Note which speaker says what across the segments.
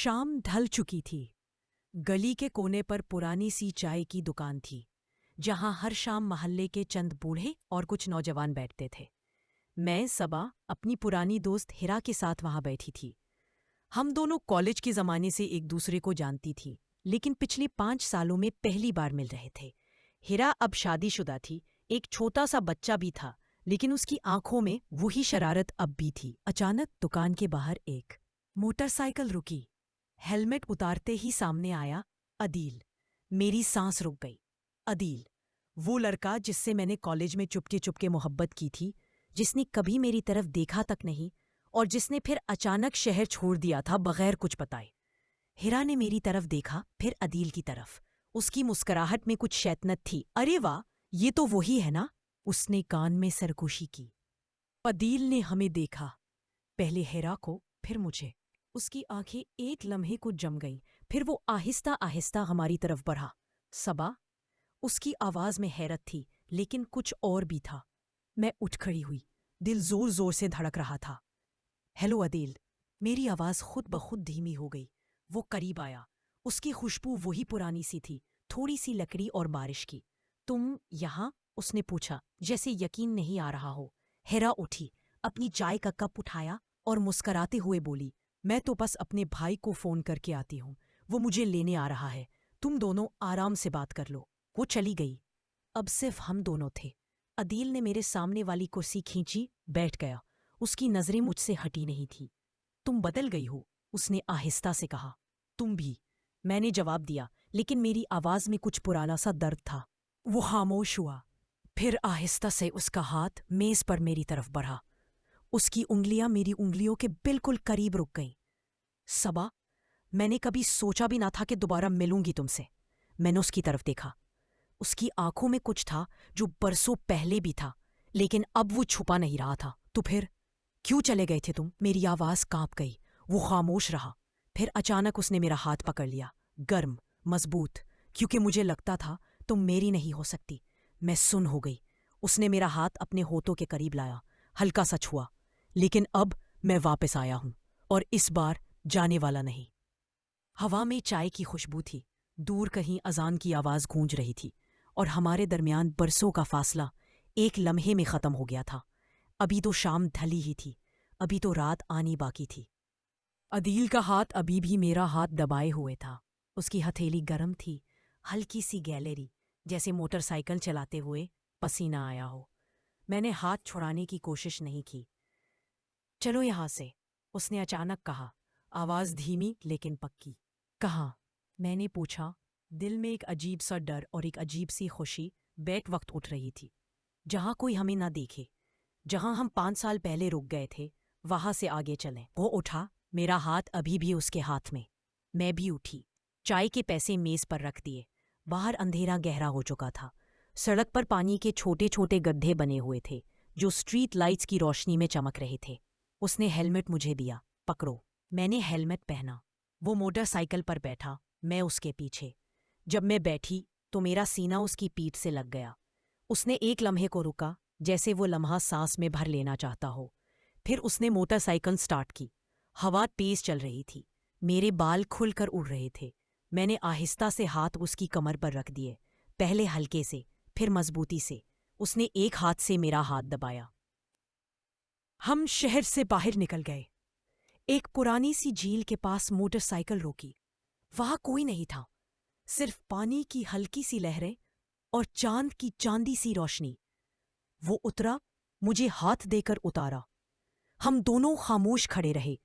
Speaker 1: शाम ढल चुकी थी। गली के कोने पर पुरानी सी चाय की दुकान थी, जहां हर शाम मोहल्ले के चंद बूढ़े और कुछ नौजवान बैठते थे। मैं सबा अपनी पुरानी दोस्त हिरा के साथ वहां बैठी थी। हम दोनों कॉलेज के ज़माने से एक दूसरे को जानती थी, लेकिन पिछले 5 सालों में पहली बार मिल रहे थे। हिरा अब शादीशुदा थी, एक छोटा सा बच्चा भी था, लेकिन उसकी आंखों में वही शरारत अब भी थी। अचानक दुकान के बाहर एक मोटरसाइकिल रुकी। हेलमेट उतारते ही सामने आया अदील। मेरी सांस रुक गई। अदील, वो लड़का जिससे मैंने कॉलेज में चुपके चुपके मोहब्बत की थी, जिसने कभी मेरी तरफ देखा तक नहीं और जिसने फिर अचानक शहर छोड़ दिया था बगैर कुछ बताए। हिरा ने मेरी तरफ देखा, फिर अदील की तरफ। उसकी मुस्कुराहट में कुछ शैतानत थी। अरे वाह, ये तो वही है ना? उसने कान में सरगोशी की। अदील ने हमें देखा, पहले हिरा को, फिर मुझे। उसकी आंखें एक लम्हे को जम गईं, फिर वो आहिस्ता आहिस्ता हमारी तरफ बढ़ा। सबा? उसकी आवाज में हैरत थी, लेकिन कुछ और भी था। मैं उठ खड़ी हुई, दिल जोर जोर से धड़क रहा था। हेलो अदील। मेरी आवाज खुद ब खुद धीमी हो गई। वो करीब आया। उसकी खुशबू वही पुरानी सी थी, थोड़ी सी लकड़ी और बारिश की। तुम यहाँ? उसने पूछा, जैसे यकीन नहीं आ रहा हो। हिरा उठी, अपनी चाय का कप उठाया और मुस्कराते हुए बोली, मैं तो बस अपने भाई को फोन करके आती हूँ, वो मुझे लेने आ रहा है। तुम दोनों आराम से बात कर लो। वो चली गई। अब सिर्फ हम दोनों थे। अदील ने मेरे सामने वाली कुर्सी खींची, बैठ गया। उसकी नजरें मुझसे हटी नहीं थी। तुम बदल गई हो, उसने आहिस्ता से कहा। तुम भी, मैंने जवाब दिया, लेकिन मेरी आवाज में कुछ पुराना सा दर्द था। वो खामोश हुआ, फिर आहिस्ता से उसका हाथ मेज पर मेरी तरफ बढ़ा। उसकी उंगलियां मेरी उंगलियों के बिल्कुल करीब रुक गईं। सबा, मैंने कभी सोचा भी ना था कि दोबारा मिलूंगी तुमसे। मैंने उसकी तरफ देखा। उसकी आंखों में कुछ था जो बरसों पहले भी था, लेकिन अब वो छुपा नहीं रहा था। तो फिर क्यों चले गए थे तुम? मेरी आवाज कांप गई। वो खामोश रहा। फिर अचानक उसने मेरा हाथ पकड़ लिया, गर्म, मजबूत, क्योंकि मुझे लगता था तुम मेरी नहीं हो सकती। मैं सुन हो गई। उसने मेरा हाथ अपने होठों के करीब लाया, हल्का सा छुआ। लेकिन अब मैं वापस आया हूं, और इस बार जाने वाला नहीं। हवा में चाय की खुशबू थी। दूर कहीं अजान की आवाज गूंज रही थी, और हमारे दरमियान बरसों का फासला एक लम्हे में खत्म हो गया था। अभी तो शाम ढली ही थी, अभी तो रात आनी बाकी थी। अदील का हाथ अभी भी मेरा हाथ दबाए हुए था। उसकी हथेली गर्म थी, हल्की सी गैलरी, जैसे मोटरसाइकिल चलाते हुए पसीना आया हो। मैंने हाथ छुड़ाने की कोशिश नहीं की। चलो यहां से, उसने अचानक कहा, आवाज धीमी लेकिन पक्की। कहाँ? मैंने पूछा। दिल में एक अजीब सा डर और एक अजीब सी खुशी बैक वक्त उठ रही थी। जहां कोई हमें ना देखे, जहां हम 5 साल पहले रुक गए थे, वहां से आगे चलें। वो उठा, मेरा हाथ अभी भी उसके हाथ में। मैं भी उठी, चाय के पैसे मेज पर रख दिए। बाहर अंधेरा गहरा हो चुका था। सड़क पर पानी के छोटे छोटे गड्ढे बने हुए थे, जो स्ट्रीट लाइट्स की रोशनी में चमक रहे थे। उसने हेलमेट मुझे दिया, पकड़ो। मैंने हेलमेट पहना। वो मोटरसाइकिल पर बैठा, मैं उसके पीछे। जब मैं बैठी तो मेरा सीना उसकी पीठ से लग गया। उसने एक लम्हे को रुका, जैसे वो लम्हा सांस में भर लेना चाहता हो। फिर उसने मोटरसाइकिल स्टार्ट की। हवा तेज चल रही थी, मेरे बाल खुलकर उड़ रहे थे। मैंने आहिस्ता से हाथ उसकी कमर पर रख दिए, पहले हल्के से, फिर मजबूती से। उसने एक हाथ से मेरा हाथ दबाया। हम शहर से बाहर निकल गए। एक पुरानी सी झील के पास मोटरसाइकिल रोकी। वहां कोई नहीं था, सिर्फ पानी की हल्की सी लहरें और चांद की चांदी सी रोशनी। वो उतरा, मुझे हाथ देकर उतारा। हम दोनों खामोश खड़े रहे।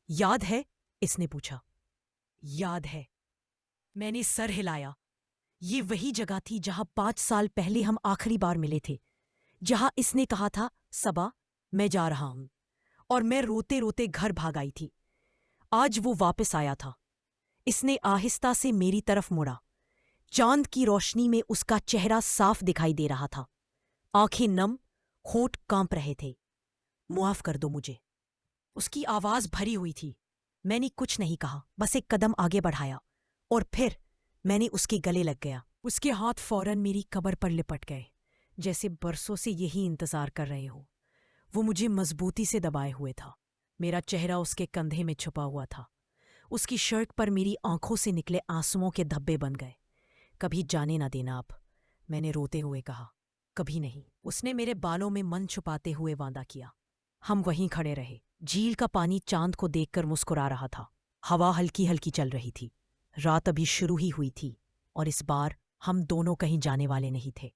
Speaker 1: याद है? इसने पूछा। याद है। मैंने सर हिलाया। ये वही जगह थी जहां 5 साल पहले हम आखिरी बार मिले थे, जहां इसने कहा था, सबा, मैं जा रहा हूं, और मैं रोते रोते घर भाग आई थी। आज वो वापस आया था। इसने आहिस्ता से मेरी तरफ मुड़ा। चांद की रोशनी में उसका चेहरा साफ दिखाई दे रहा था, आंखें नम, होंठ कांप रहे थे। मुआफ कर दो मुझे। उसकी आवाज भरी हुई थी। मैंने कुछ नहीं कहा, बस एक कदम आगे बढ़ाया, और फिर मैंने उसके गले लग गया। उसके हाथ फौरन मेरी कमर पर लिपट गए, जैसे बरसों से यही इंतजार कर रहे हो। वो मुझे मजबूती से दबाए हुए था। मेरा चेहरा उसके कंधे में छुपा हुआ था। उसकी शर्ट पर मेरी आंखों से निकले आंसुओं के धब्बे बन गए। कभी जाने ना देना आप, मैंने रोते हुए कहा। कभी नहीं, उसने मेरे बालों में मन छुपाते हुए वादा किया। हम वहीं खड़े रहे। झील का पानी चांद को देखकर मुस्कुरा रहा था। हवा हल्की हल्की चल रही थी। रात अभी शुरू ही हुई थी और इस बार हम दोनों कहीं जाने वाले नहीं थे।